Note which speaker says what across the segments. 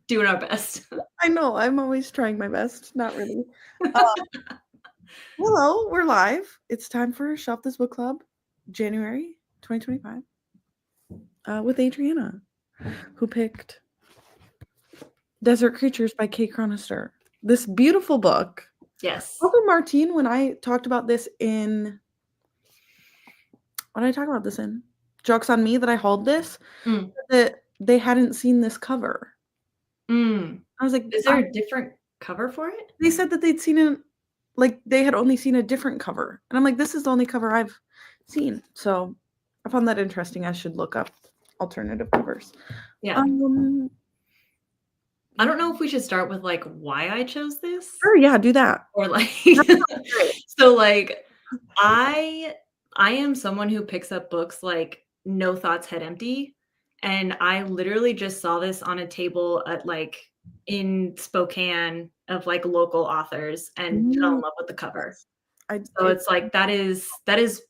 Speaker 1: doing our best.
Speaker 2: I know, I'm always trying my best. Not really. Uh, hello, we're live. It's time for Shelf This Book Club, January 2025, with Adriana, who picked Desert Creatures by Kate Cronister. This beautiful book.
Speaker 1: Yes.
Speaker 2: Also, Martine, when I talked about this in, what did I talk about this in? Jokes on Me, that I hauled this, that they hadn't seen this cover. I was like,
Speaker 1: is there a different cover for it?
Speaker 2: They said that they'd seen it, like they had only seen a different cover. And I'm like, this is the only cover I've seen. So I found that interesting. I should look up alternative covers.
Speaker 1: Yeah. I don't know if we should start with like why I chose this.
Speaker 2: Sure, yeah, do that.
Speaker 1: Or like so like I am someone who picks up books like no thoughts, head empty. And I literally just saw this on a table at like in Spokane of like local authors and fell in love with the cover. So it's like that is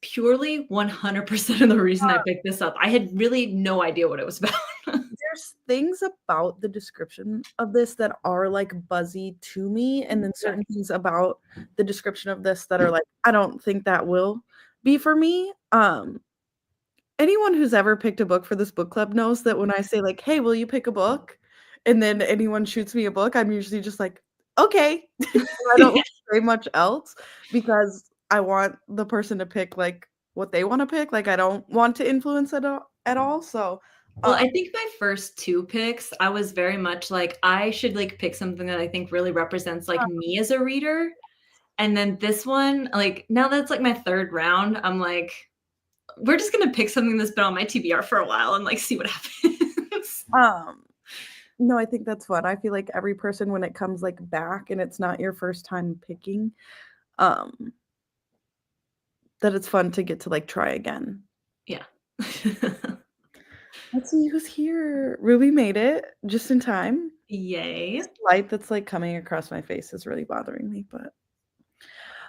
Speaker 1: purely 100% of the reason I picked this up. I had really no idea what it was about.
Speaker 2: There's things about the description of this that are like buzzy to me, and then certain things about the description of this that are like, I don't think that will be for me. Anyone who's ever picked a book for this book club knows that when I say like, hey, will you pick a book? And then anyone shoots me a book, I'm usually just like, okay. I don't say much else because I want the person to pick like what they want to pick. Like I don't want to influence it at all. So
Speaker 1: well, I think my first two picks, I was very much like, I should like pick something that I think really represents like me as a reader. And then this one, like now that's like my third round, I'm like, we're just gonna pick something that's been on my TBR for a while and like see what happens.
Speaker 2: No, I think that's fun. I feel like every person, when it comes like back and it's not your first time picking, that it's fun to get to like try again.
Speaker 1: Yeah.
Speaker 2: Let's see who's here. Ruby made it just in time.
Speaker 1: Yay.
Speaker 2: This light that's like coming across my face is really bothering me, but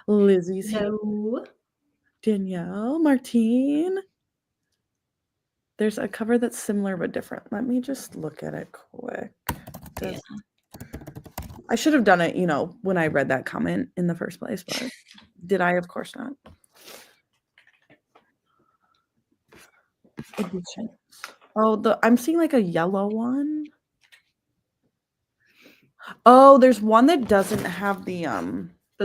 Speaker 2: Lizzie's here. Danielle, Martine. There's a cover that's similar but different. Let me just look at it quick.
Speaker 1: Yeah.
Speaker 2: I should have done it, when I read that comment in the first place, but did I? Of course not. Edition. Oh, I'm seeing like a yellow one. Oh, there's one that doesn't have the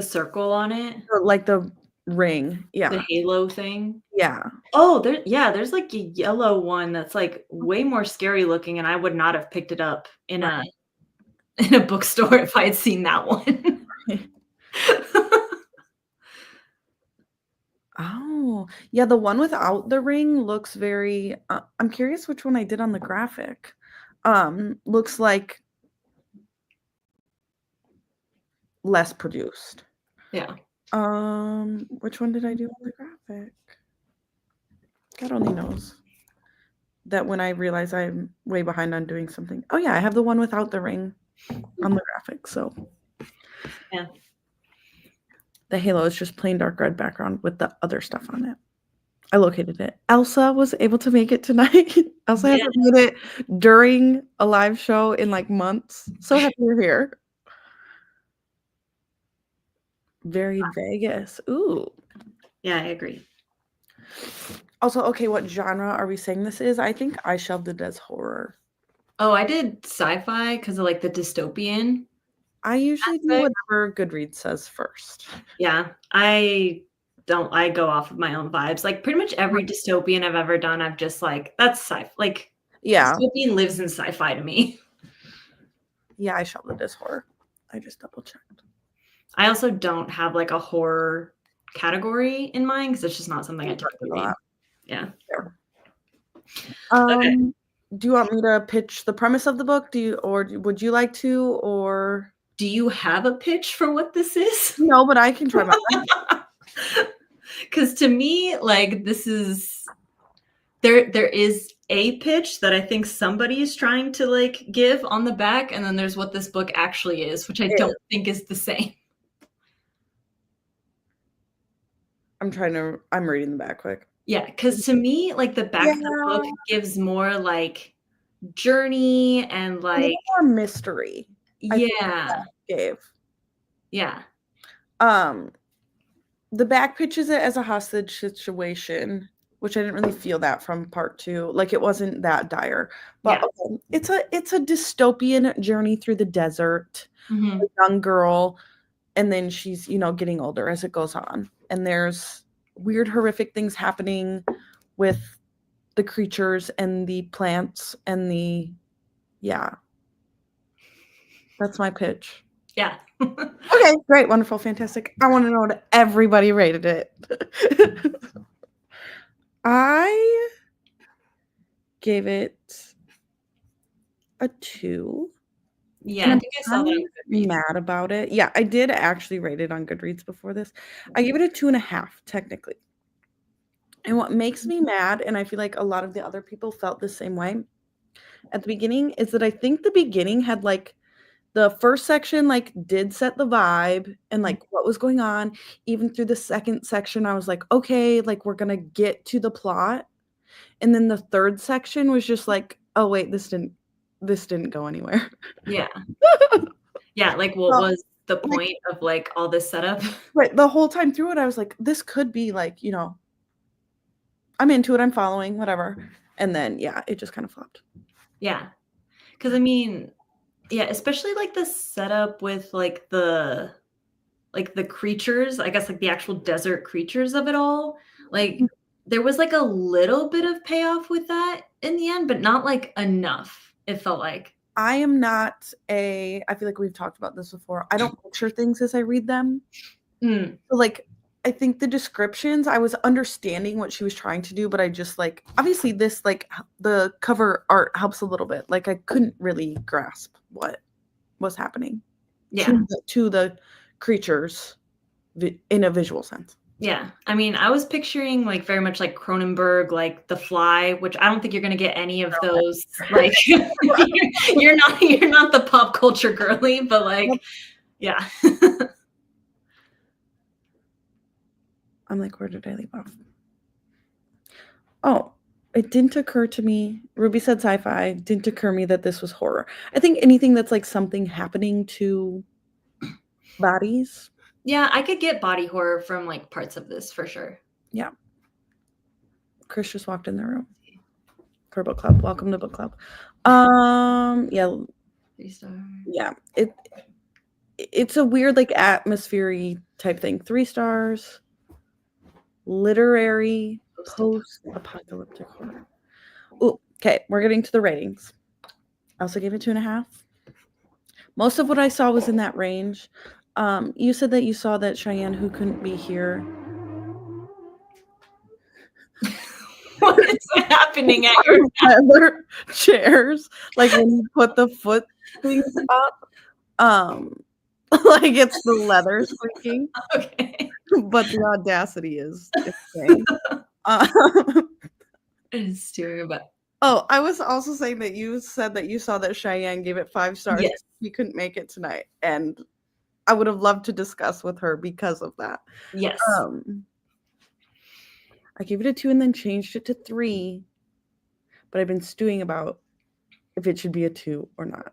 Speaker 1: circle on it,
Speaker 2: like the ring. Yeah,
Speaker 1: the halo thing.
Speaker 2: Yeah.
Speaker 1: Oh, there's like a yellow one that's like way more scary looking, and I would not have picked it up in a bookstore if I had seen that one.
Speaker 2: Oh, yeah, the one without the ring looks very I'm curious which one I did on the graphic. Looks like less produced.
Speaker 1: Yeah.
Speaker 2: Which one did I do on the graphic? God only knows. That when I realize I'm way behind on doing something. Oh yeah, I have the one without the ring on the graphic, so.
Speaker 1: Yeah.
Speaker 2: The halo is just plain dark red background with the other stuff on it. I located it. Elsa was able to make it tonight. Elsa hasn't made it during a live show in like months. So happy you're here. Very Vegas. Ooh.
Speaker 1: Yeah, I agree.
Speaker 2: Also, okay, what genre are we saying this is? I think I shelved it as horror.
Speaker 1: Oh, I did sci-fi because of like the dystopian.
Speaker 2: I usually do whatever Goodreads says first.
Speaker 1: Yeah, I go off of my own vibes. Like pretty much every dystopian I've ever done, I've just like, that's sci-fi. Like,
Speaker 2: yeah,
Speaker 1: dystopian lives in sci-fi to me.
Speaker 2: Yeah, I shelved it as horror. I just double checked.
Speaker 1: I also don't have like a horror category in mind because it's just not something I typically read. Yeah.
Speaker 2: Okay. Do you want me to pitch the premise of the book? Would you like to, or
Speaker 1: do you have a pitch for what this is?
Speaker 2: No, but I can try my best.
Speaker 1: Because to me, like this is there is a pitch that I think somebody is trying to like give on the back, and then there's what this book actually is, which I don't think is the same.
Speaker 2: I'm reading the back quick.
Speaker 1: Yeah, because to me, like the back of the book gives more like journey and
Speaker 2: A little
Speaker 1: like
Speaker 2: more mystery, I think
Speaker 1: yeah.
Speaker 2: gave.
Speaker 1: Yeah.
Speaker 2: Um, the back pitches it as a hostage situation, which I didn't really feel that from part 2. Like, it wasn't that dire. But
Speaker 1: Yeah.
Speaker 2: okay, it's a dystopian journey through the desert. A
Speaker 1: Mhm.
Speaker 2: young girl, and then she's, getting older as it goes on. And there's weird, horrific things happening with the creatures and the plants and yeah. That's my pitch.
Speaker 1: Yeah.
Speaker 2: Okay, great, wonderful, fantastic. I want to know what everybody rated it. I gave it a 2,
Speaker 1: Yeah,
Speaker 2: and
Speaker 1: I
Speaker 2: I'm
Speaker 1: think I saw that
Speaker 2: kind
Speaker 1: on
Speaker 2: of
Speaker 1: Goodreads.
Speaker 2: mad about it. Yeah, I did actually rate it on Goodreads before this. I gave it a 2.5, technically. And what makes me mad, and I feel like a lot of the other people felt the same way at the beginning, is that I think the beginning had, like, the first section, like, did set the vibe and, like, what was going on. Even through the second section, I was like, "Okay, like, we're gonna get to the plot." And then the third section was just like, "Oh, wait, this didn't go anywhere."
Speaker 1: Yeah. Yeah, like, what
Speaker 2: Well,
Speaker 1: was the
Speaker 2: like,
Speaker 1: point of, like, all this setup?
Speaker 2: right, the whole time through it, I was like, "This could be, like, I'm into it, I'm following, whatever." And then, yeah, it just kind of flopped.
Speaker 1: Yeah. 'Cause I mean, yeah, especially, like, the setup with, like, the creatures, I guess, like, the actual desert creatures of it all, like, there was, like, a little bit of payoff with that in the end, but not, like, enough, it felt like.
Speaker 2: I am not I feel like we've talked about this before. I don't picture things as I read them.
Speaker 1: Mm,
Speaker 2: So, like, I think the descriptions, I was understanding what she was trying to do, but I just, like, obviously this, like, the cover art helps a little bit. Like, I couldn't really grasp what was happening
Speaker 1: yeah.
Speaker 2: to the creatures in a visual sense.
Speaker 1: Yeah. I mean, I was picturing, like, very much like Cronenberg, like The Fly, which I don't think you're gonna get any of those, like, you're not the pop culture girly, but,
Speaker 2: Yep.
Speaker 1: like, yeah.
Speaker 2: I'm like, where did I leave off? Oh, it didn't occur to me. Ruby said sci-fi. Didn't occur to me that this was horror. I think anything that's like something happening to bodies.
Speaker 1: Yeah, I could get body horror from, like, parts of this for sure.
Speaker 2: Yeah. Chris just walked in the room for book club. Welcome to book club. Yeah.
Speaker 1: 3 stars.
Speaker 2: Yeah. It's a weird, like, atmosphere type thing. 3 stars. Literary post-apocalyptic horror. Oh, okay. We're getting to the ratings. I also gave it 2.5. Most of what I saw was in that range. You said that you saw that Cheyenne who couldn't be here.
Speaker 1: What is happening at your
Speaker 2: Leather chairs, like when you put the foot things up, like it's the leather squeaking,
Speaker 1: okay.
Speaker 2: but the audacity is insane. Um,
Speaker 1: It's steering about
Speaker 2: oh, I was also saying that you said that you saw that Cheyenne gave it 5 stars.
Speaker 1: yes.
Speaker 2: She couldn't make it tonight, and I would have loved to discuss with her because of that.
Speaker 1: Yes.
Speaker 2: I gave it a 2 and then changed it to 3, but I've been stewing about if it should be a 2 or not.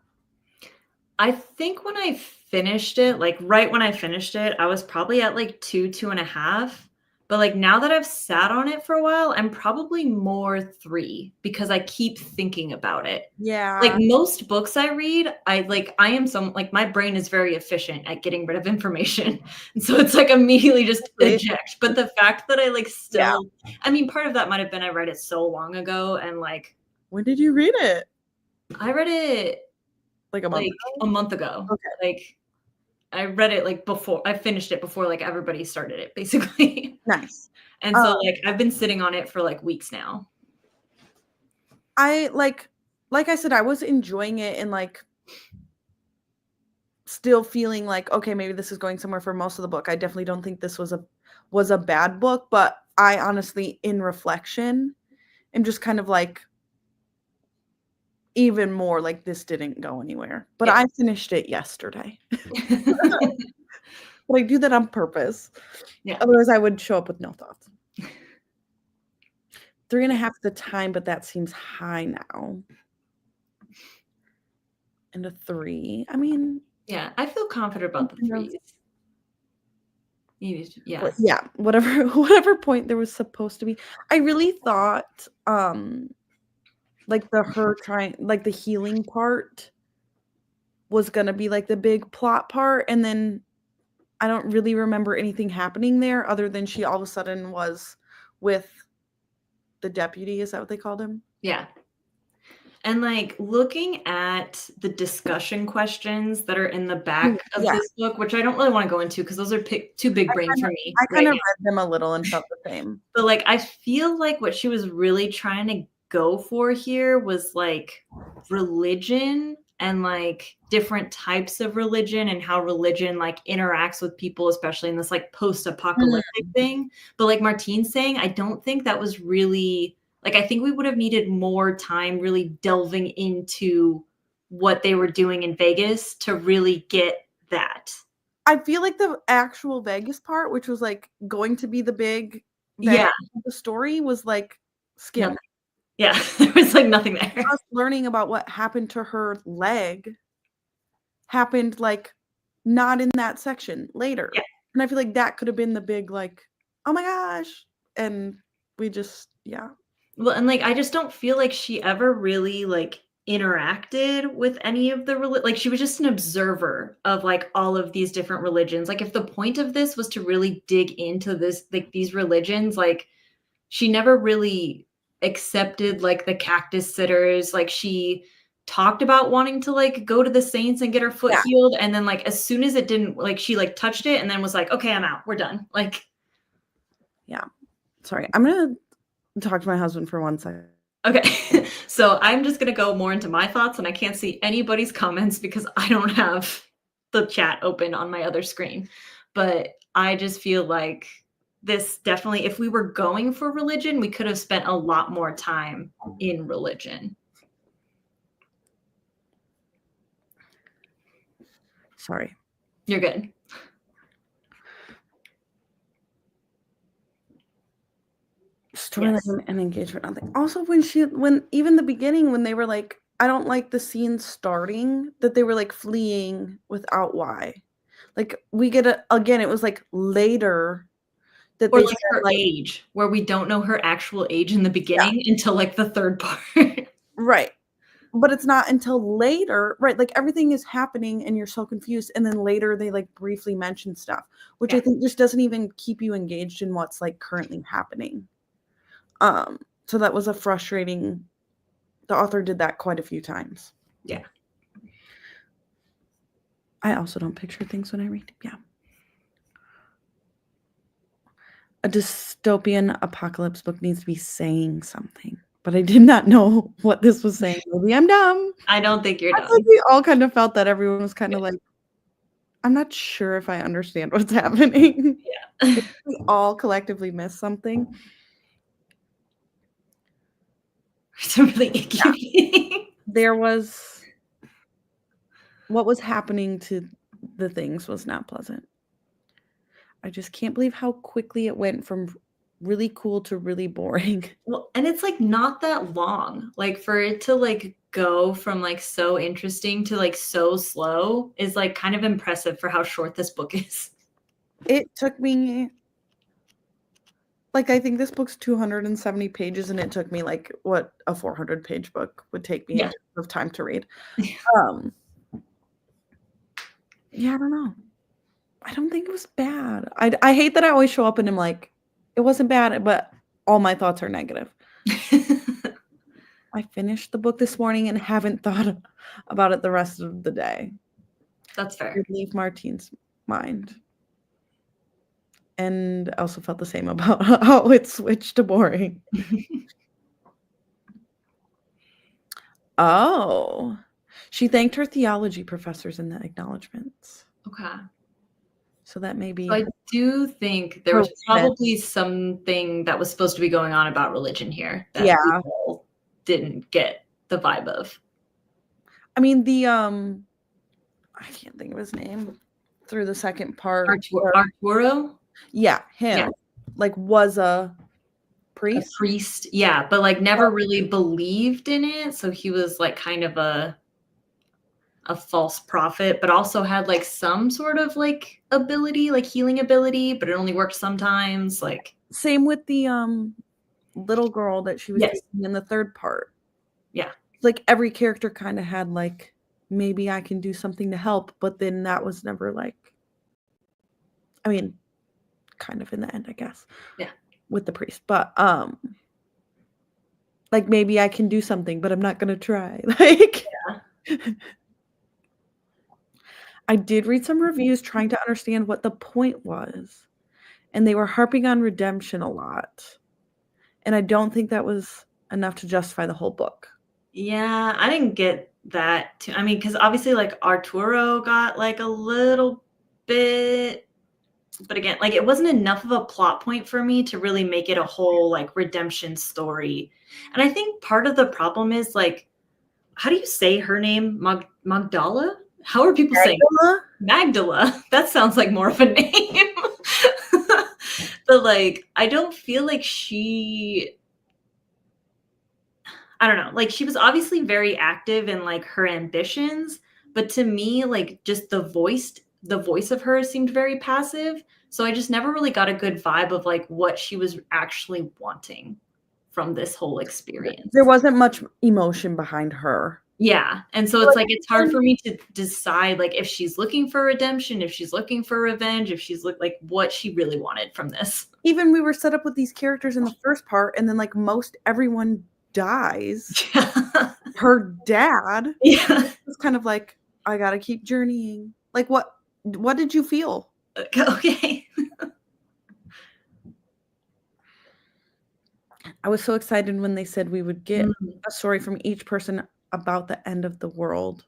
Speaker 1: I think when I finished it, like, right when I finished it, I was probably at, like, 2, 2.5, but, like, now that I've sat on it for a while, I'm probably more 3 because I keep thinking about it. Like,
Speaker 2: Yeah.
Speaker 1: most books I read, I am like, my brain is very efficient at getting rid of information, and so it's, like, immediately just eject, but the fact that I, like,
Speaker 2: Yeah.
Speaker 1: still I mean, part of that might have been I read it so long ago and, like
Speaker 2: When did you read it?
Speaker 1: I read it
Speaker 2: Like a month
Speaker 1: like,
Speaker 2: ago?
Speaker 1: a month ago.
Speaker 2: Okay.
Speaker 1: Like, I read it, like, before I finished it before, like, everybody started it, basically.
Speaker 2: Nice.
Speaker 1: And so, like, I've been sitting on it for, like, weeks now.
Speaker 2: I like I said, I was enjoying it and, like, still feeling like, okay, maybe this is going somewhere for most of the book. I definitely don't think this was a bad book, but I honestly, in reflection, am just kind of like even more like this didn't go anywhere. But
Speaker 1: Yeah.
Speaker 2: I finished it yesterday. But I do that on purpose.
Speaker 1: Yeah.
Speaker 2: Otherwise, I would show up with no thoughts. 3.5 at the time, but that seems high now. and a 3. I mean,
Speaker 1: Yeah, I feel confident about the threes. Yeah.
Speaker 2: yeah, whatever whatever point there was supposed to be. I really thought like the healing part was gonna be like the big plot part, and then I don't really remember anything happening there other than she all of a sudden was with the deputy. Is that what they called him?
Speaker 1: Yeah. And, like, looking at the discussion questions that are in the back of
Speaker 2: Yeah,
Speaker 1: this book, which I don't really wanna go into because those are too big brain for me
Speaker 2: I
Speaker 1: right
Speaker 2: kind of
Speaker 1: now.
Speaker 2: read them a little and felt the same.
Speaker 1: But, like, I feel like what she was really trying to go for here was, like, religion and, like, different types of religion and how religion, like, interacts with people, especially in this, like, post-apocalyptic
Speaker 2: Mm.
Speaker 1: thing. But like Martine's saying, I don't think that was really like, I think we would have needed more time really delving into what they were doing in Vegas to really get that.
Speaker 2: I feel like the actual Vegas part, which was, like, going to be the big Vegas
Speaker 1: Yeah,
Speaker 2: of the story, was, like,
Speaker 1: nothing.
Speaker 2: skimmed.
Speaker 1: Yeah, there was, like, nothing there.
Speaker 2: Us learning about what happened to her leg happened, like, not in that section,
Speaker 1: Yeah.
Speaker 2: later, and I feel like that could have been the big, like, "Oh my gosh," and we just yeah.
Speaker 1: Well, and, like, I just don't feel like she ever really, like, interacted with any of the like, she was just an observer of, like, all of these different religions. Like, if the point of this was to really dig into this like, these religions, like, she never really accepted, like, the cactus sitters, like, she talked about wanting to, like, go to the saints and get her foot
Speaker 2: Yeah,
Speaker 1: healed, and then, like, as soon as it didn't like, she, like, touched it and then was like, "Okay, I'm out. We're done." Like,
Speaker 2: yeah. Sorry, I'm gonna talk to my husband for 1 second.
Speaker 1: okay. So I'm just gonna go more into my thoughts, and I can't see anybody's comments because I don't have the chat open on my other screen. But I just feel like this definitely, if we were going for religion, we could have spent a lot more time in religion.
Speaker 2: Sorry.
Speaker 1: You're good. Yes.
Speaker 2: Storyline and engagement, nothing. Also, when even the beginning, when they were like, I don't like the scene starting, that they were, like, fleeing without why. Like, we get again, it was, like, later that
Speaker 1: Or
Speaker 2: they
Speaker 1: like
Speaker 2: said,
Speaker 1: her
Speaker 2: like
Speaker 1: age, where we don't know her actual age in the
Speaker 2: yeah,
Speaker 1: beginning until like the third part.
Speaker 2: right. But it's not until later, right, like, everything is happening and you're so confused, and then later they, like, briefly mention stuff, which I
Speaker 1: Yeah.
Speaker 2: think just doesn't even keep you engaged in what's, like, currently happening. So that was a frustrating the author did that quite a few times.
Speaker 1: Yeah.
Speaker 2: I also don't picture things when I read. Yeah. A dystopian apocalypse book needs to be saying something, but I did not know what this was saying. Maybe I'm dumb.
Speaker 1: I don't think you're
Speaker 2: I feel like
Speaker 1: dumb.
Speaker 2: we all kind of felt that everyone was kind of like, I'm not sure if I understand what's happening.
Speaker 1: Yeah.
Speaker 2: We all collectively missed something.
Speaker 1: It's a really icky feeling.
Speaker 2: There was what was happening to the things was not pleasant. I just can't believe how quickly it went from really cool to really boring.
Speaker 1: Well, and it's like not that long. Like for it to like go from like so interesting to like so slow is like kind of impressive for how short this book is.
Speaker 2: It took me like, I think this book's 270 pages, and it took me, like, what a 400-page book would take me in
Speaker 1: Yeah.
Speaker 2: terms of time to read. Um, yeah, I don't know. I don't think it was bad. I hate that I always show up and I'm like, "It wasn't bad," but all my thoughts are negative. I finished the book this morning and haven't thought about it the rest of the day.
Speaker 1: That's fair.
Speaker 2: Would leave Martine's mind. And I also felt the same about how it switched to boring. Oh. She thanked her theology professors in the acknowledgments.
Speaker 1: Okay.
Speaker 2: So that may be
Speaker 1: So I do think there
Speaker 2: her
Speaker 1: was
Speaker 2: witness.
Speaker 1: probably something that was supposed to be going on about religion here that
Speaker 2: Yeah.
Speaker 1: people didn't get the vibe of.
Speaker 2: I mean, I can't think of his name through the second part where
Speaker 1: Arturo?
Speaker 2: yeah,
Speaker 1: Yeah,
Speaker 2: him, like, was a
Speaker 1: a
Speaker 2: priest?
Speaker 1: priest, yeah, but, like, never really believed in it, so he was, like, kind of a a false prophet, but also had like some sort of like ability, like healing ability, but it only worked sometimes. Like,
Speaker 2: Same with the little girl that she was
Speaker 1: yes,
Speaker 2: dating in the third part.
Speaker 1: yeah,
Speaker 2: Like every character kind of had like, maybe I can do something to help, but then that was never like, I mean, kind of in the end, I guess.
Speaker 1: yeah.
Speaker 2: With the priest. But like maybe I can do something, but I'm not gonna try. Like I did read some reviews trying to understand what the point was, and they were harping on redemption a lot. And I don't think that was enough to justify the whole book.
Speaker 1: Yeah, I didn't get that too. I mean, because obviously, like Arturo got like a little bit, but again, like it wasn't enough of a plot point for me to really make it a whole like redemption story. And I think part of the problem is like, how do you say her name? Magdala? How are people saying it?
Speaker 2: Magdala?
Speaker 1: Magdala? That sounds like more of a name. But like, I don't feel like I don't know, like she was obviously very active in like her ambitions, but to me, like just the voice of her seemed very passive. So I just never really got a good vibe of like what she was actually wanting from this whole experience.
Speaker 2: There wasn't much emotion behind her.
Speaker 1: Yeah. And so it's like it's hard for me to decide like if she's looking for redemption, if she's looking for revenge, if she's like what she really wanted from this.
Speaker 2: Even we were set up with these characters in the first part, and then like most everyone dies.
Speaker 1: Yeah.
Speaker 2: Her dad
Speaker 1: Yeah.
Speaker 2: was kind of like, I gotta keep journeying. Like what did you feel?
Speaker 1: Okay.
Speaker 2: I was so excited when they said we would get
Speaker 1: Mhm.
Speaker 2: a story from each person about the end of the world.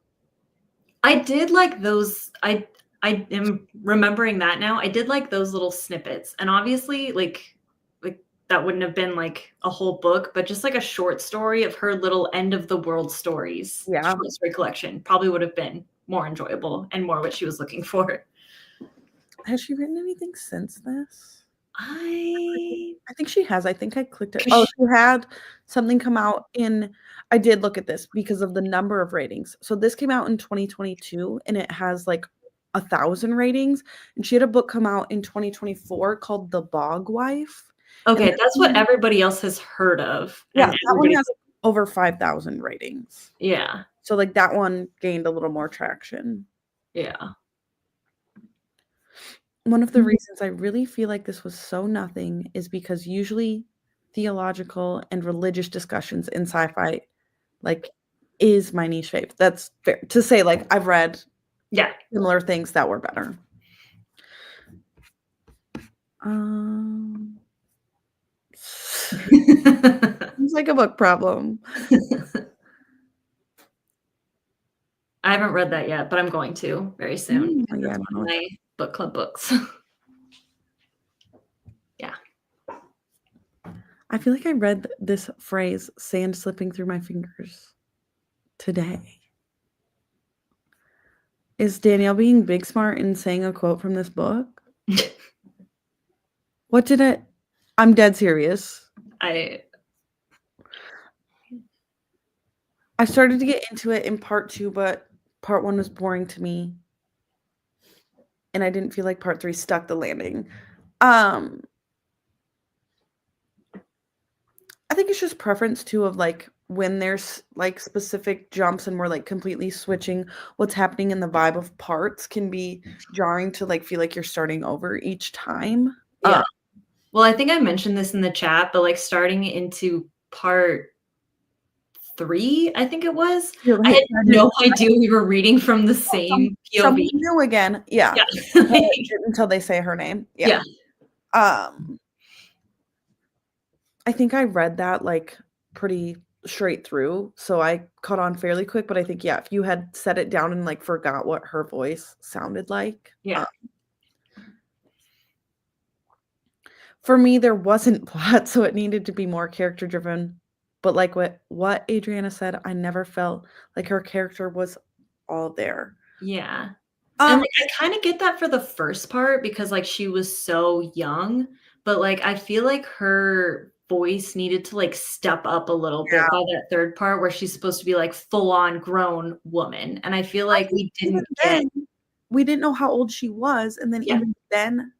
Speaker 1: I did like those. I am remembering that now. I did like those little snippets. And obviously like that wouldn't have been like a whole book, but just like a short story of her little end of the world stories.
Speaker 2: Yeah.
Speaker 1: Short story collection probably would have been more enjoyable and more what she was looking for.
Speaker 2: Has she written anything since this?
Speaker 1: I
Speaker 2: I think she has. I think I clicked it.
Speaker 1: 'cause
Speaker 2: Oh,
Speaker 1: she
Speaker 2: she had something come out in I did look at this because of the number of ratings. So this came out in 2022 and it has like 1,000 ratings. And she had a book come out in 2024 called The Bog Wife. And
Speaker 1: okay,
Speaker 2: that
Speaker 1: that's what
Speaker 2: one,
Speaker 1: everybody else has heard of.
Speaker 2: yeah,
Speaker 1: And
Speaker 2: that one
Speaker 1: everybody
Speaker 2: has over 5,000 ratings.
Speaker 1: yeah.
Speaker 2: So like that one gained a little more traction.
Speaker 1: Yeah.
Speaker 2: One of the reasons I really feel like this was so nothing is because usually theological and religious discussions in sci-fi like is my niche fave. That's fair to say. Like I've read
Speaker 1: Yeah.
Speaker 2: similar things that were better. Um, Seems like a book problem.
Speaker 1: I haven't read that yet, but I'm going to very soon.
Speaker 2: Yeah,
Speaker 1: That's one of my book club books. Yeah.
Speaker 2: I feel like I read this phrase "sand slipping through my fingers" today. Is Danielle being big smart and saying a quote from this book? What did it? I'm dead serious.
Speaker 1: I
Speaker 2: started to get into it in part 2, but part 1 was boring to me. And I didn't feel like part 3 stuck the landing. I think it's just preference too of like when there's like specific jumps and we're like completely switching what's happening in the vibe of parts can be jarring to like feel like you're starting over each time.
Speaker 1: yeah. Well, I think I mentioned this in the chat, but like starting into part 3, I think it was.
Speaker 2: You're
Speaker 1: I
Speaker 2: right.
Speaker 1: had no idea we were reading from the same
Speaker 2: Someone
Speaker 1: POV.
Speaker 2: new again. Yeah.
Speaker 1: Yeah.
Speaker 2: Until they say her name.
Speaker 1: Yeah.
Speaker 2: I think I read that like pretty straight through, so I caught on fairly quick, but I think, yeah, if you had set it down and like forgot what her voice sounded like.
Speaker 1: Yeah.
Speaker 2: For me, there wasn't plot, so it needed to be more character driven. But like what Adriana said, I never felt like her character was all there.
Speaker 1: Yeah. And
Speaker 2: Um,
Speaker 1: like I kind of get that for the first part because like she was so young, but like I feel like her voice needed to like step up a little bit by that third part where she's supposed to be like full on grown woman. And I feel
Speaker 2: I
Speaker 1: like
Speaker 2: think
Speaker 1: we
Speaker 2: even
Speaker 1: didn't get
Speaker 2: then, we didn't know how old she was, and then
Speaker 1: yeah.
Speaker 2: even then,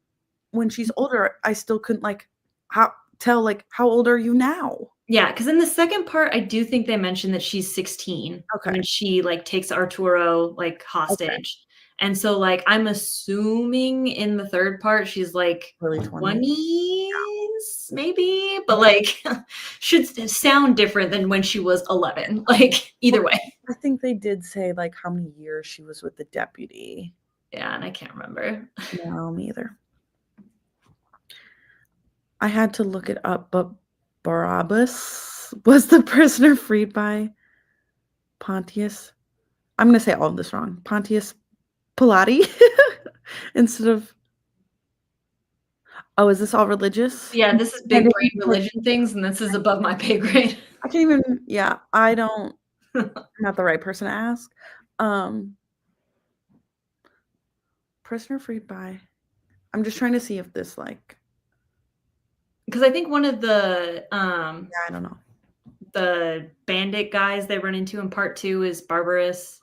Speaker 2: when she's older, I still couldn't like how tell like how old are you now?
Speaker 1: Yeah, because in the second part, I do think they mentioned that she's 16
Speaker 2: Okay,
Speaker 1: when she, like, takes Arturo, like,
Speaker 2: okay,
Speaker 1: hostage, and so, like, I'm assuming in the third part, she's, like,
Speaker 2: early 20s.
Speaker 1: 20s, maybe, but, like, should s sound different than when she was 11, like, either
Speaker 2: Well,
Speaker 1: way.
Speaker 2: I think they did say like how many years she was with the deputy.
Speaker 1: Yeah, and I can't remember.
Speaker 2: No, me either. I had to look it up, but Barabbas was the prisoner freed by Pontius. I'm gonna say all of this wrong. Pontius Pilate instead of. Oh, is this all religious?
Speaker 1: Yeah, this is big brain religion things, and this is above my pay grade.
Speaker 2: I can't even. Yeah, I don't. I'm not the right person to ask. Um, prisoner freed by. I'm just trying to see if this like.
Speaker 1: Because I think one of
Speaker 2: Yeah, I don't know.
Speaker 1: the bandit guys they run into in part 2 is Barbarous.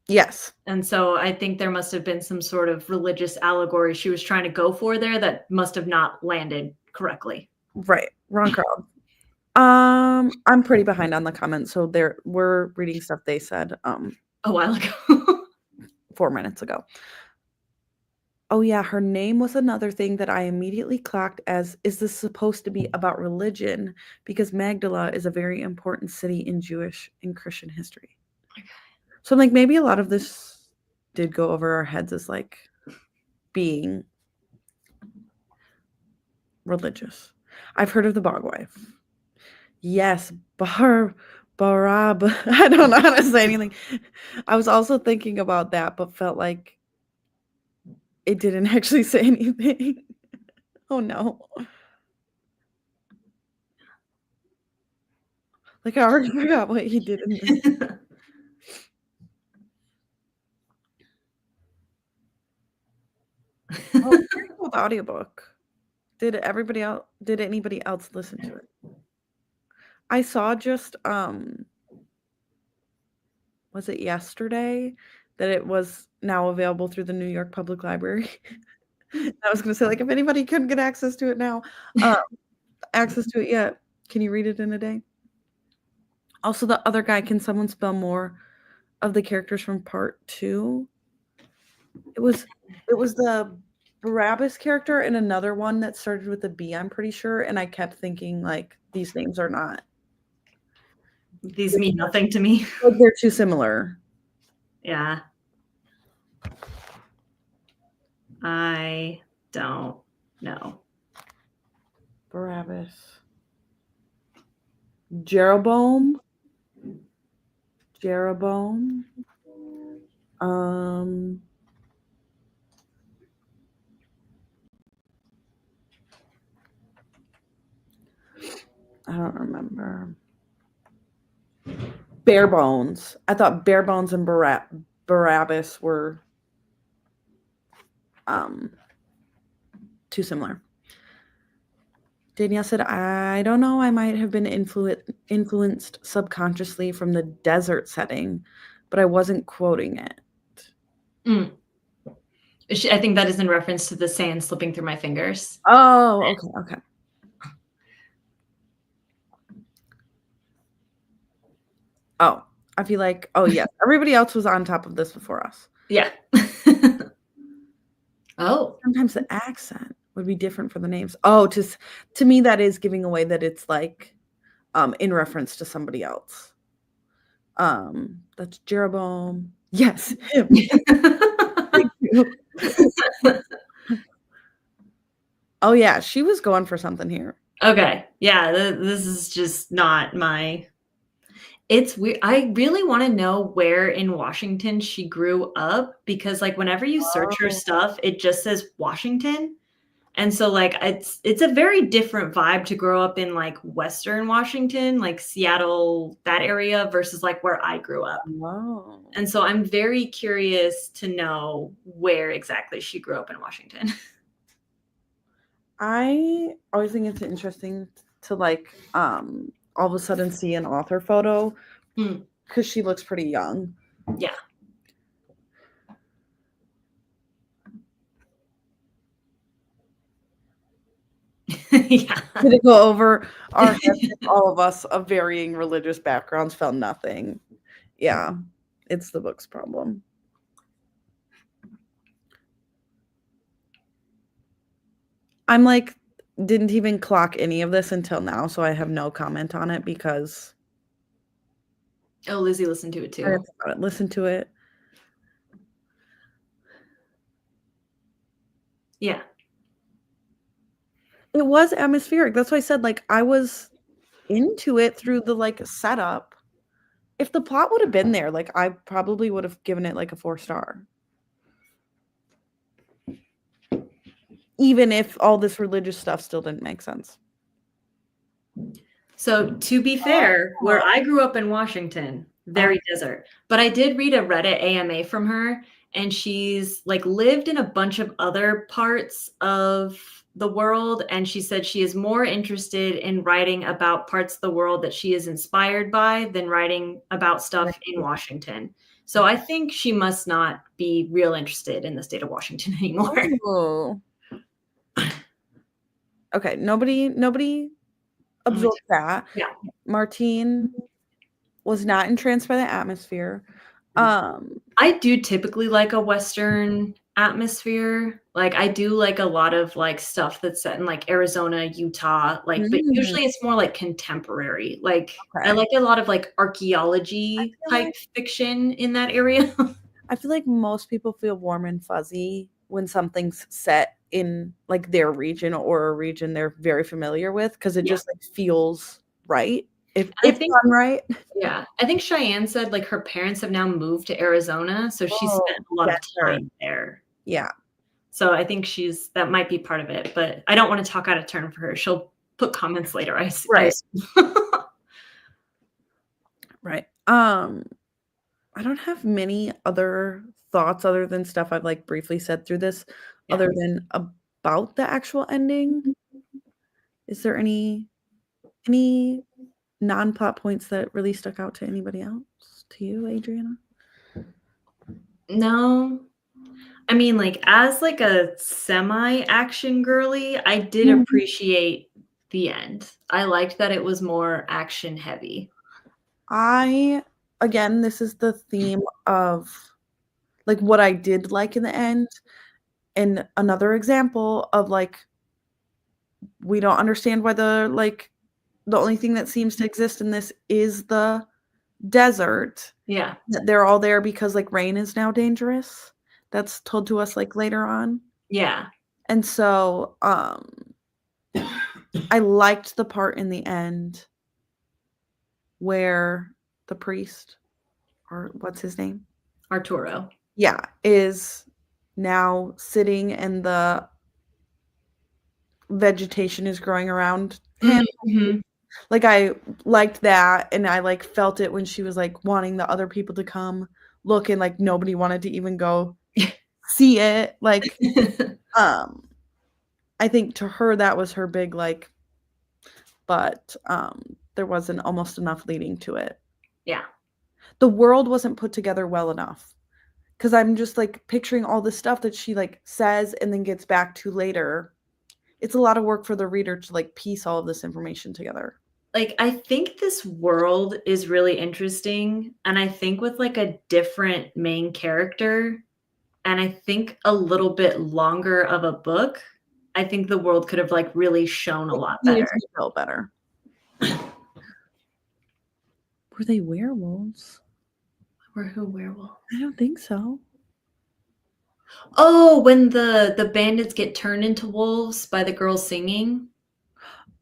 Speaker 2: Yes.
Speaker 1: And so I think there must have been some sort of religious allegory she was trying to go for there that must have not landed correctly.
Speaker 2: Right. Wrong crowd. I'm pretty behind on the comments, so we're reading stuff they said
Speaker 1: A while ago.
Speaker 2: 4 minutes ago. Oh yeah, her name was another thing that I immediately clocked as, is this supposed to be about religion? Because Magdala is a very important city in Jewish and Christian history.
Speaker 1: Okay.
Speaker 2: So like maybe a lot of this did go over our heads as like being religious. I've heard of the Bog Wife. Yes, Barab. I don't know how to say anything. I was also thinking about that, but felt like it didn't actually say anything. Oh no. Like I already forgot what he did in this. Oh, pretty cool with audiobook. Did anybody else listen to it? I saw just was it yesterday that it was now available through the New York Public Library. I was gonna say, like, if anybody couldn't get access to it now, access to it yet, can you read it in a day? Also, the other guy, can someone spell more of the characters from part 2? It was the Barabbas character and another one that started with a B, I'm pretty sure, and I kept thinking, like, these names are not.
Speaker 1: These mean nothing to me.
Speaker 2: Like, they're too similar.
Speaker 1: Yeah. I don't know.
Speaker 2: Barabbas. Jeroboam. I don't remember. Bare Bones. I thought Bare Bones and Barabbas were too similar. Danielle said, I don't know, I might have been influenced subconsciously from the desert setting, but I wasn't quoting it.
Speaker 1: Mm. I think that is in reference to the sand slipping through my fingers.
Speaker 2: Oh, okay. Oh, I feel like, oh yes, everybody else was on top of this before us.
Speaker 1: Yeah. Oh.
Speaker 2: Sometimes the accent would be different for the names. Oh, to me, that is giving away that it's like in reference to somebody else. That's Jeroboam. Yes, him. Thank you. Oh yeah, she was going for something here.
Speaker 1: Okay. Yeah, this is just not my. It's weird. I really want to know where in Washington she grew up because, like, whenever you search her stuff, it just says Washington. And so, like, it's a very different vibe to grow up in, like, Western Washington, like Seattle, that area versus, like, where I grew up.
Speaker 2: Wow.
Speaker 1: And so I'm very curious to know where exactly she grew up in Washington.
Speaker 2: I always think it's interesting to like all of a sudden see an author photo because she looks pretty young.
Speaker 1: Yeah. Yeah.
Speaker 2: Did it go over our heads if all of us of varying religious backgrounds found nothing? Yeah, it's the book's problem. I'm like, didn't even clock any of this until now, so I have no comment on it because
Speaker 1: Oh, Lizzie listened to it
Speaker 2: I
Speaker 1: too.
Speaker 2: listen to it.
Speaker 1: Yeah.
Speaker 2: It was atmospheric. That's why I said like I was into it through the like setup. If the plot would have been there, like I probably would have given it like a 4-star. Even if all this religious stuff still didn't make sense.
Speaker 1: So to be fair, where I grew up in Washington, very desert, but I did read a Reddit AMA from her, and she's like lived in a bunch of other parts of the world, and she said she is more interested in writing about parts of the world that she is inspired by than writing about stuff in Washington. So I think she must not be real interested in the state of Washington anymore.
Speaker 2: Oh. Okay, nobody absorbed that.
Speaker 1: Yeah.
Speaker 2: Martine was not entranced by the atmosphere.
Speaker 1: I do typically like a Western atmosphere. Like I do like a lot of like stuff that's set in like Arizona, Utah, like but usually it's more like contemporary. Like I like a lot of like archaeology type fiction in that area.
Speaker 2: I feel like most people feel warm and fuzzy when something's set in like their region or a region they're very familiar with because it just like feels right. If it's done right.
Speaker 1: Yeah. I think Cheyenne said like her parents have now moved to Arizona, so she spent a lot of time there.
Speaker 2: Yeah.
Speaker 1: So I think that might be part of it, but I don't want to talk out of turn for her. She'll put comments later.
Speaker 2: Right. Right. I don't have many other thoughts other than stuff I've like briefly said through this, other than about the actual ending. Is there any non-plot points that really stuck out to anybody else? To you, Adriana?
Speaker 1: No. I mean, like as like a semi-action girly, I did appreciate the end. I liked that it was more action heavy.
Speaker 2: Again, this is the theme of like what I did like in the end. And another example of like we don't understand why the only thing that seems to exist in this is the desert.
Speaker 1: Yeah.
Speaker 2: They're all there because like rain is now dangerous. That's told to us like later on.
Speaker 1: Yeah.
Speaker 2: And so I liked the part in the end where the priest, or what's his name?
Speaker 1: Arturo.
Speaker 2: Yeah, is now sitting and the vegetation is growing around him.
Speaker 1: Mm-hmm.
Speaker 2: Like I liked that, and I like felt it when she was like wanting the other people to come look, and like nobody wanted to even go see it. Like I think to her that was her big like, but there wasn't almost enough leading to it.
Speaker 1: Yeah.
Speaker 2: The world wasn't put together well enough. Because I'm just like picturing all the stuff that she like says and then gets back to later. It's a lot of work for the reader to like piece all of this information together.
Speaker 1: Like I think this world is really interesting, and I think with like a different main character, and I think a little bit longer of a book, I think the world could have like really shown a lot better.
Speaker 2: Felt better. Were they werewolves?
Speaker 1: Were who werewolves?
Speaker 2: I don't think so.
Speaker 1: Oh, when the bandits get turned into wolves by the girl singing.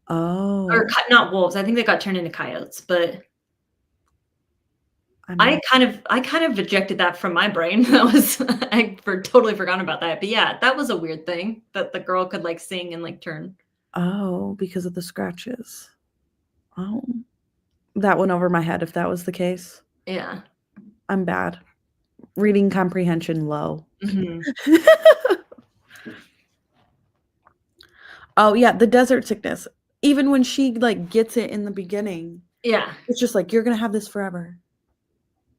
Speaker 2: Oh.
Speaker 1: Or not wolves. I think they got turned into coyotes, but I kind of ejected that from my brain. That was totally forgotten about that. But yeah, that was a weird thing that the girl could like sing and like turn.
Speaker 2: Oh, because of the scratches. Oh. That went over my head if that was the case.
Speaker 1: Yeah.
Speaker 2: I'm bad. Reading comprehension low. Oh yeah, the desert sickness. even when she, like, gets it in the beginning,
Speaker 1: Yeah.
Speaker 2: it's just like, "You're gonna have this forever."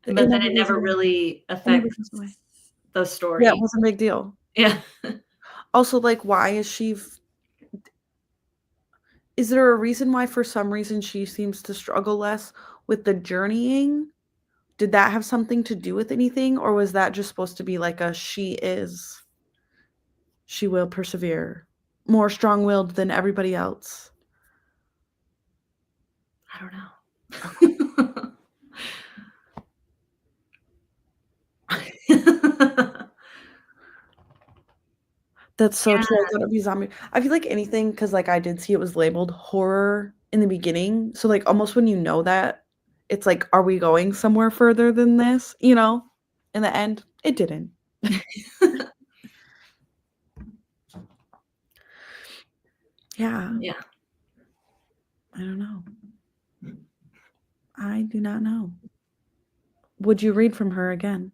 Speaker 1: But
Speaker 2: It
Speaker 1: then
Speaker 2: never
Speaker 1: it
Speaker 2: goes
Speaker 1: never
Speaker 2: away.
Speaker 1: really
Speaker 2: It never
Speaker 1: affects
Speaker 2: goes away.
Speaker 1: the
Speaker 2: Yeah, it
Speaker 1: story.
Speaker 2: wasn't a big deal.
Speaker 1: Yeah.
Speaker 2: Also, like, why is she is there a reason why for some reason she seems to struggle less with the journeying? Did that have something to do with anything, or was that just supposed to be like a she will persevere, more strong-willed than everybody else?
Speaker 1: I don't
Speaker 2: Okay.
Speaker 1: know.
Speaker 2: That's so
Speaker 1: Yeah.
Speaker 2: true, I thought it'd be zombie I feel like anything, because like, I did see it was labeled horror in the beginning, so, like, almost when you know that, it's like, "Are we going somewhere further than this?" You know? In the end, it didn't. Yeah,
Speaker 1: Yeah.
Speaker 2: I don't know. I do not know. Would you read from her again?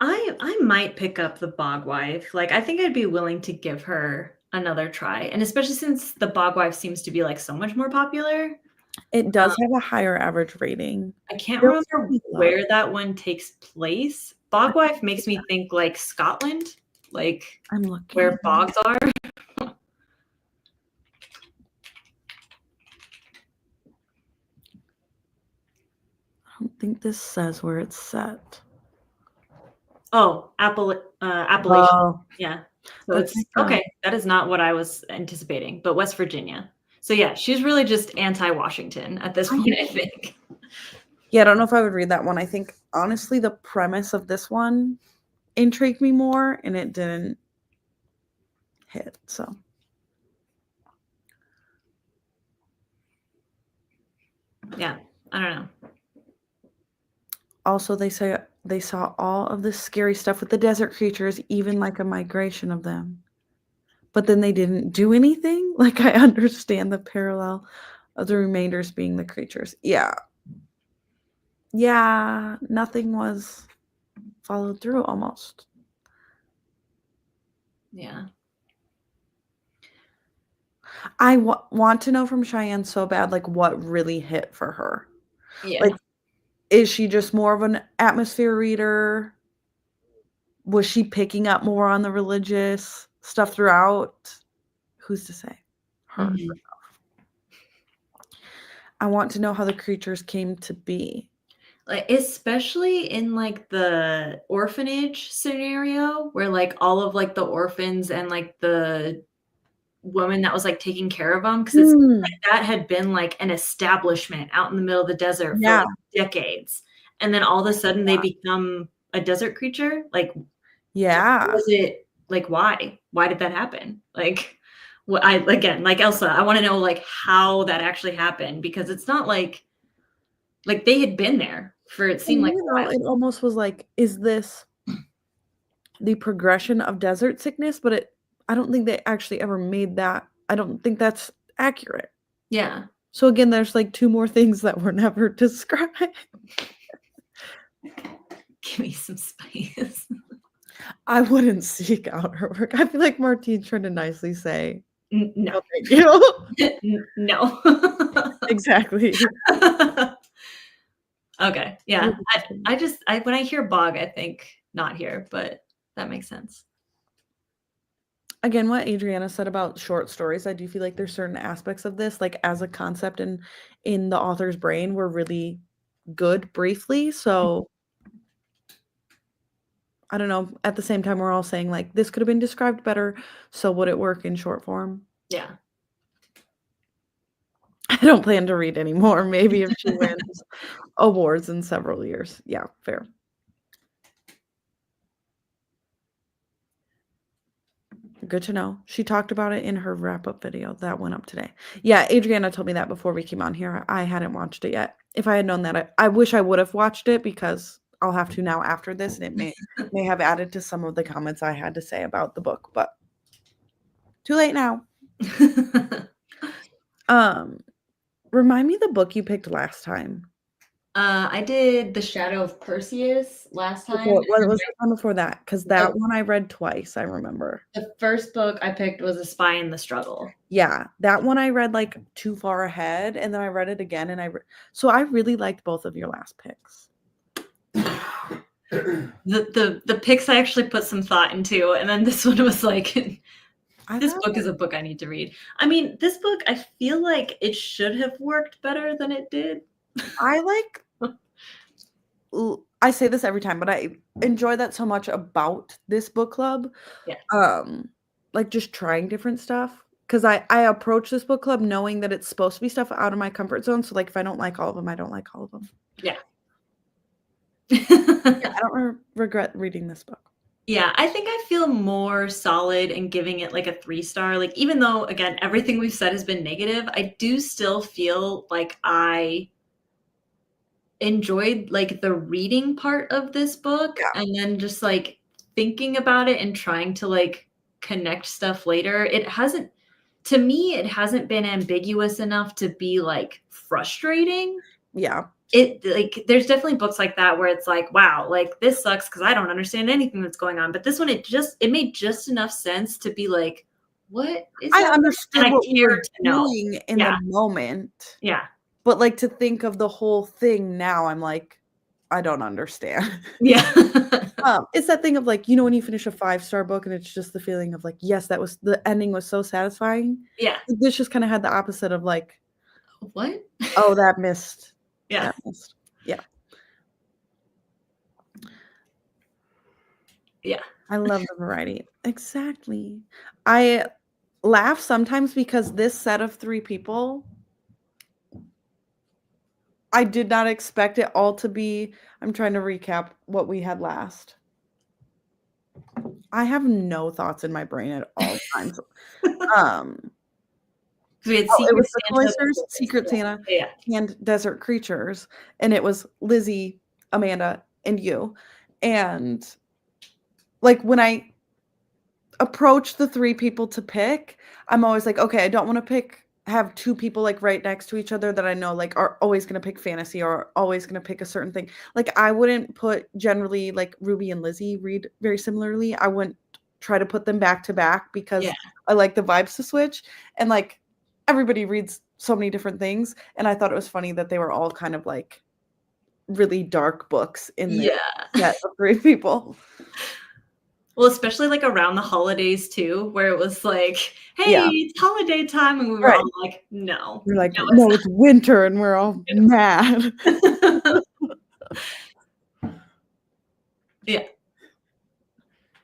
Speaker 1: I might pick up The Bog Wife. Like, I think I'd be willing to give her another try, and especially since The Bog Wife seems to be, like, so much more popular.
Speaker 2: It
Speaker 1: Um,
Speaker 2: does have a higher average rating.
Speaker 1: I can't
Speaker 2: There was
Speaker 1: remember
Speaker 2: pretty low.
Speaker 1: where that one takes place. Bog Wife makes me think, like, Scotland, like,
Speaker 2: I'm looking.
Speaker 1: where bogs are.
Speaker 2: I don't think this says where it's set.
Speaker 1: Oh, Appalachian.
Speaker 2: Oh,
Speaker 1: Yeah. So
Speaker 2: that's
Speaker 1: it's
Speaker 2: like,
Speaker 1: okay, that is not what I was anticipating, but West Virginia. So, yeah, she's really just anti-Washington at this point, I think.
Speaker 2: yeah, I don't know if I would read that one. I think, honestly, the premise of this one intrigued me more, and it didn't hit, so.
Speaker 1: Yeah, I don't know.
Speaker 2: Also, they say they saw all of this scary stuff with the desert creatures, even, like, a migration of them. But then they didn't do anything? Like, I understand the parallel of the remainders being the creatures. Yeah. Yeah, nothing was followed through almost.
Speaker 1: Yeah.
Speaker 2: I want to know from Cheyenne so bad, like, what really hit for her.
Speaker 1: Yeah.
Speaker 2: Like, is she just more of an atmosphere reader? Was she picking up more on the religious stuff throughout? Who's to say? Her.
Speaker 1: Mhm.
Speaker 2: I want to know how the creatures came to be.
Speaker 1: Like, especially in, like, the orphanage scenario where, like, all of, like, the orphans and, like, the woman that was, like, taking care of them, because it seems
Speaker 2: Mm,
Speaker 1: like that had been, like, an establishment out in the middle of the desert for,
Speaker 2: yeah,
Speaker 1: like, decades, and then all of a sudden they become a desert creature? Like,
Speaker 2: yeah.
Speaker 1: was it like, why? Why did that happen? Like, what I again, like Elsa, I wanna know, like, how that actually happened because it's not like, they had been there for it
Speaker 2: For
Speaker 1: seemed like
Speaker 2: me,
Speaker 1: a
Speaker 2: though,
Speaker 1: while.
Speaker 2: it almost was like, is this the progression of desert sickness? But I don't think they actually ever made that. I don't think that's accurate.
Speaker 1: Yeah.
Speaker 2: So again, there's like 2 more things that were never described.
Speaker 1: Give me some spice.
Speaker 2: I wouldn't seek out her work. I feel like Martine trying to nicely say,
Speaker 1: N no.
Speaker 2: "No, thank you."
Speaker 1: N no.
Speaker 2: Exactly.
Speaker 1: Okay,
Speaker 2: With
Speaker 1: yeah.
Speaker 2: the
Speaker 1: I
Speaker 2: question.
Speaker 1: just I when I hear bog, I think not here, but that makes sense.
Speaker 2: Again, what Adriana said about short stories, I do feel like there's certain aspects of this, like, as a concept and in the author's brain were really good briefly, so I don't know, at the same time, we're all saying, like, "This could have been described better, so would it work in short form?"
Speaker 1: Yeah.
Speaker 2: I don't plan to read anymore, maybe if she wins awards in several years. Yeah, fair. Good to know. She talked about it in her wrap-up video that went up today. Yeah, Adriana told me that before we came on here. I hadn't watched it yet. If I had known that, I wish I would have watched it because I'll have to now after this, and it may have added to some of the comments I had to say about the book, but too late now. Um, remind me the book you picked last time.
Speaker 1: I did The Shadow of Perseus last time,
Speaker 2: Before
Speaker 1: and
Speaker 2: what
Speaker 1: then
Speaker 2: was the one before that? Because
Speaker 1: oh,
Speaker 2: that one I read twice, I remember.
Speaker 1: the first book I picked was A Spy in the Struggle.
Speaker 2: Yeah, that one I read, like, too far ahead, and then I read it again, and so I really liked both of your last picks.
Speaker 1: The picks I actually put some thought into, and then this one was like,
Speaker 2: I
Speaker 1: this
Speaker 2: thought
Speaker 1: book is a book I need to read. I mean, this book, I feel like it should have worked better than it did.
Speaker 2: I like I say this every time, but I enjoy that so much about this book club.
Speaker 1: Yeah.
Speaker 2: Like just trying different stuff. Because I approach this book club knowing that it's supposed to be stuff out of my comfort zone. So like if I don't like all of them, I don't like all of them.
Speaker 1: Yeah.
Speaker 2: Yeah, I don't regret reading this book.
Speaker 1: Yeah, I think I feel more solid in giving it like a 3-star. Like, even though, again, everything we've said has been negative, I do still feel like I enjoyed like the reading part of this book,
Speaker 2: Yeah.
Speaker 1: and then just like thinking about it and trying to like connect stuff later. It hasn't, to me, it hasn't been ambiguous enough to be like frustrating.
Speaker 2: Yeah.
Speaker 1: It like there's definitely books like that where it's like, wow, like this sucks because I don't understand anything that's going on. But this one, it made just enough sense to be like, what is
Speaker 2: I
Speaker 1: that? And
Speaker 2: understood
Speaker 1: I
Speaker 2: what we were
Speaker 1: cared to know.
Speaker 2: doing in
Speaker 1: Yeah,
Speaker 2: the moment.
Speaker 1: yeah,
Speaker 2: But like to think of the whole thing now, I'm like, I don't understand.
Speaker 1: yeah.
Speaker 2: It's that thing of like, when you finish a 5-star book and it's just the feeling of like, yes, that was the ending was so satisfying.
Speaker 1: Yeah.
Speaker 2: This just kind of had the opposite of like,
Speaker 1: What?
Speaker 2: oh, that missed.
Speaker 1: Yeah.
Speaker 2: That missed. Yeah.
Speaker 1: Yeah.
Speaker 2: I love the variety. Exactly. I laugh sometimes because this set of 3 people, I did not expect it all to be. I'm trying to recap what we had last. I have no thoughts in my brain at all times.
Speaker 1: We had
Speaker 2: It was
Speaker 1: Secret
Speaker 2: the
Speaker 1: Santa.
Speaker 2: Cloisters, Secret Santa,
Speaker 1: Yeah.
Speaker 2: and Desert Creatures, and it was Lizzie, Amanda, and you. And like when I approach the 3 people to pick, I'm always like, okay, I don't want to have 2 people like right next to each other that I know like are always going to pick fantasy or always going to pick a certain thing. Like I wouldn't put generally like Ruby and Lizzie read very similarly. I wouldn't try to put them back to back because
Speaker 1: Yeah.
Speaker 2: I like the vibes to switch, and like everybody reads so many different things, and I thought it was funny that they were all kind of like really dark books in this set of 3 people.
Speaker 1: Well, especially like around the holidays too, where it was like, hey,
Speaker 2: Yeah.
Speaker 1: it's holiday time. And we were
Speaker 2: Right.
Speaker 1: all like, no.
Speaker 2: We're like,
Speaker 1: No,
Speaker 2: no, it's winter, and we're all mad.
Speaker 1: Yeah.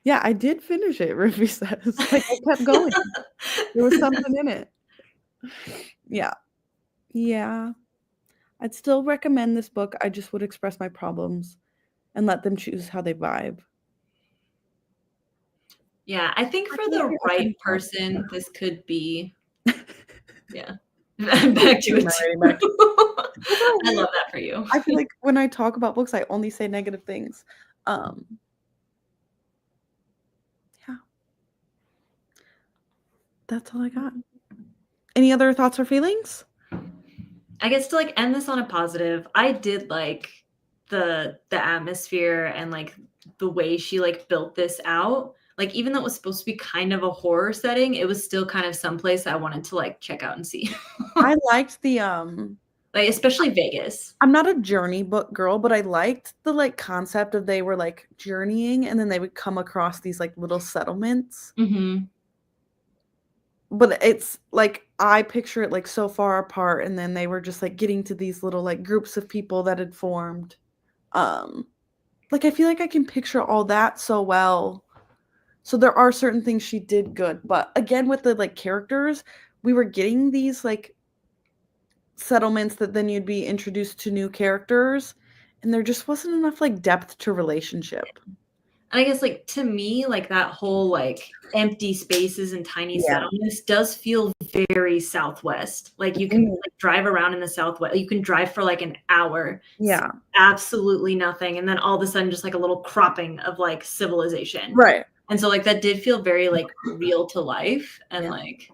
Speaker 2: Yeah, I did finish it, Ruby says. Like, I kept going. There was something in it. Yeah. Yeah. I'd still recommend this book. I just would express my problems and let them choose how they vibe.
Speaker 1: Yeah, I think for the right person, this could be, yeah. Back to it too. I love that for you.
Speaker 2: I feel like when I talk about books, I only say negative things. Yeah. That's all I got. Any other thoughts or feelings?
Speaker 1: I guess to like end this on a positive, I did like the atmosphere and like the way she like built this out. Like even though it was supposed to be kind of a horror setting, it was still kind of someplace I wanted to like check out and see.
Speaker 2: I liked the
Speaker 1: like especially Vegas.
Speaker 2: I'm not a journey book girl, but I liked the like concept of they were like journeying and then they would come across these like little settlements.
Speaker 1: Mm-hmm.
Speaker 2: But it's like I picture it like so far apart, and then they were just like getting to these little like groups of people that had formed. Like I feel like I can picture all that so well. So there are certain things she did good, but again with the like characters, we were getting these like settlements that then you'd be introduced to new characters, and there just wasn't enough like depth to relationship.
Speaker 1: And I guess like to me, like that whole like empty spaces and tiny settlements does feel very Southwest. Like you can like drive around in the Southwest. You can drive for like an hour.
Speaker 2: Yeah.
Speaker 1: Absolutely nothing. And then all of a sudden just like a little cropping of like civilization.
Speaker 2: Right.
Speaker 1: And so like that did feel very like real to life. And like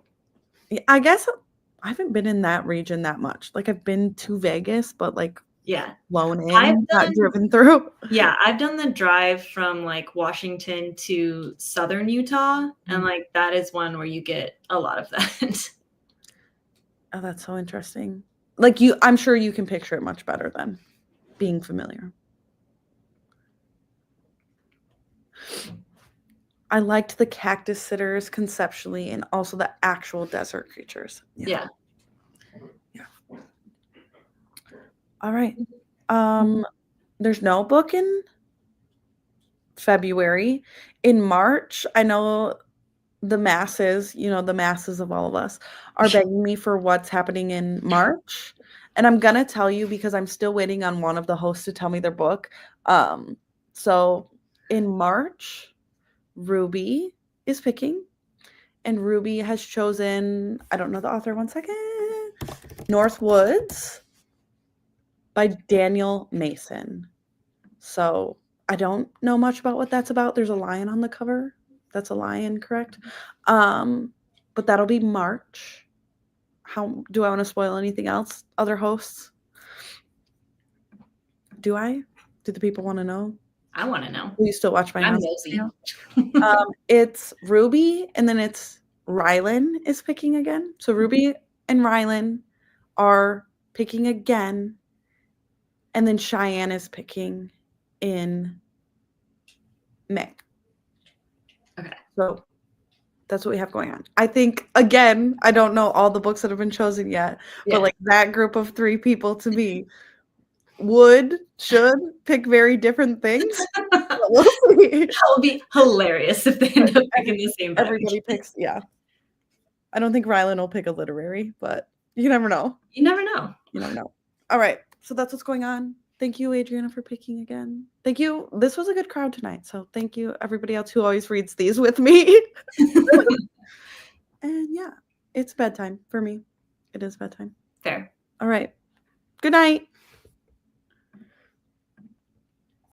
Speaker 2: I guess I haven't been in that region that much. Like I've been to Vegas, but like
Speaker 1: Yeah.
Speaker 2: flown
Speaker 1: I've
Speaker 2: in, not
Speaker 1: done
Speaker 2: driven through.
Speaker 1: Yeah, I've done the drive from, like, Washington to Southern Utah, and,
Speaker 2: Mm.
Speaker 1: like, that is one where you get a lot of that.
Speaker 2: Oh, that's so interesting. Like, I'm sure you can picture it much better than being familiar. I liked the cactus sitters conceptually and also the actual desert creatures.
Speaker 1: Yeah.
Speaker 2: All right. There's no book in February. In March, I know the masses, the masses of all of us are begging me for what's happening in March. And I'm gonna tell you because I'm still waiting on one of the hosts to tell me their book. So in March, Ruby is picking, and Ruby has chosen, I don't know the author, one second, North Woods by Daniel Mason. So I don't know much about what that's about. There's a lion on the cover. That's a lion, correct? But that'll be March. How do I want to spoil anything else? Other hosts? Do I? Do the people want to know?
Speaker 1: I wanna know.
Speaker 2: Will you still watch my
Speaker 1: I'm
Speaker 2: house?
Speaker 1: nosy.
Speaker 2: It's Ruby, and then it's Rylan is picking again. So Ruby and Rylan are picking again, and then Cheyenne is picking in May.
Speaker 1: Okay.
Speaker 2: So that's what we have going on. I think, again, I don't know all the books that have been chosen yet,
Speaker 1: Yeah.
Speaker 2: but like that group of 3 people to me should pick very different things. But we'll see.
Speaker 1: That would be hilarious if they end up picking the same book.
Speaker 2: Everybody picks, yeah. I don't think Rylan will pick a literary, but you never know.
Speaker 1: You never know.
Speaker 2: You never know. All right. So that's what's going on. Thank you, Adriana, for picking again. Thank you. This was a good crowd tonight. So thank you, everybody else who always reads these with me. And yeah, it's bedtime for me. It is bedtime.
Speaker 1: Fair.
Speaker 2: All right. Good night.